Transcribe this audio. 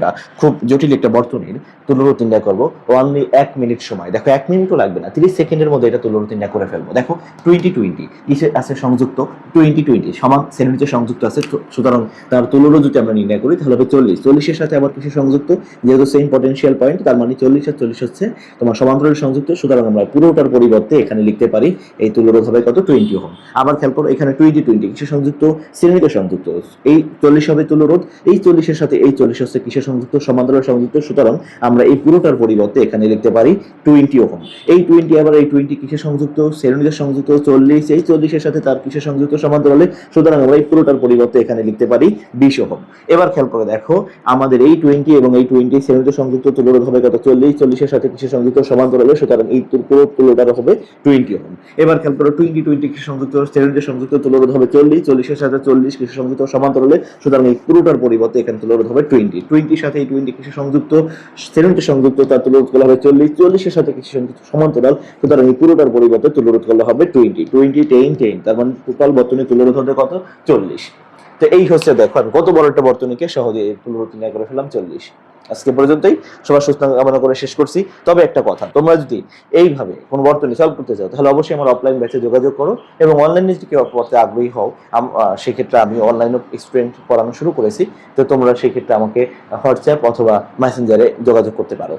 আমরা খুব জটিল একটা বর্তনীর তুলরোধ নির্ণয় করবো অনলি 1 মিনিট সময়। দেখো 1 মিনিটও লাগবে না, 30 সেকেন্ডের মধ্যে এটা তুলরোধ নির্ণয় করে ফেলবো। দেখো 20-20 কিসে আছে সংযুক্ত, 20-20 সমান শ্রেণীতে সংযুক্ত আছে, সুতরাং তার তুলরোধ যদি আমরা নির্ণয় করি তাহলে হবে 40 এর সাথে আবার কিসে সংযুক্ত, যেহেতু সেম পটেনশিয়াল পয়েন্ট তার মানে 40 আর 40 হচ্ছে তোমার সমান্তরালে সংযুক্ত, সুতরাং আমরা পুরোটার পরিবর্তে এখানে লিখতে পারি এই তুলরোধ হবে কত, 20 ওহম। আবার খেয়াল করো এখানে 20-20 কিসে সংযুক্ত, শ্রেণীতে সংযুক্ত, এই 40 হবে তুলরোধ, এই 40 এর সাথে এই 40 হচ্ছে কিসে সংযুক্ত, সমান্তরালে সংযুক্ত, সুতরাং আমরা এই পুরোটার পরিবর্তে এখানে লিখতে পারি 20 ওহম। এই 20 আবার এই 20 কিসে সংযুক্ত, শ্রেণীতে সংযুক্ত, 40 এই 40 এর সাথে তার কিসে সংযুক্ত, সমান্তরালে, সুতরাং আমরা এই পুরোটার পরিবর্তে এখানে লিখতে পারি 20 ওহম। এবার খেয়াল করে দেখো আমাদের এই 20 এবং এই 20 শ্রেণীতে সংযুক্ত তুলরোধ হবে কত, 40 এর সাথে কিসে সংযুক্ত, সমান্তরালে, সুতরাং এই পুরো তুলরোধ হবে 20 ওহম। এবার খেয়াল করো 20-20 কিসে সংযুক্ত, শ্রেণীতে সংযুক্ত, তুলরোধ হবে 40 এর সাথে 40 কিসে সংযুক্ত, সমান্তরালে, সুতরাং এই পুরোটার পরিবর্তে এখানে তুলরোধ হবে 20 সাথে এই 20 কিসে সংযুক্ত, শ্রেণীতে সংযুক্ত, তার তুলরোধ করা হবে 40 এর সাথে কিসে সংযুক্ত, সমান্তরাল, সুতরাং এই পুরোটার পরিবর্তে তুলরোধ করা হবে 20-10 তার মানে টোটাল বর্তনী তুলরোধ হবে কত, 40। তো এই হচ্ছে দেখো আমি কত বড় একটা বর্তনীকে সহজে তুলরোধ নির্ণয় করে ফেললাম 40। আজকে পর্যন্তই, সবার সুস্থ কামনা করে শেষ করছি। তবে একটা কথা, তোমরা যদি এইভাবে কোন বর্তনী সলভ করতে চাও তাহলে অবশ্যই আমার অফলাইন ব্যাচে যোগাযোগ করো, এবং অনলাইনে যদি কেউ পড়তে আগ্রহী হও সেক্ষেত্রে আমি অনলাইনে স্টুডেন্ট পড়ানো শুরু করেছি, তো তোমরা সেক্ষেত্রে আমাকে হোয়াটসঅ্যাপ অথবা মেসেঞ্জারে যোগাযোগ করতে পারো।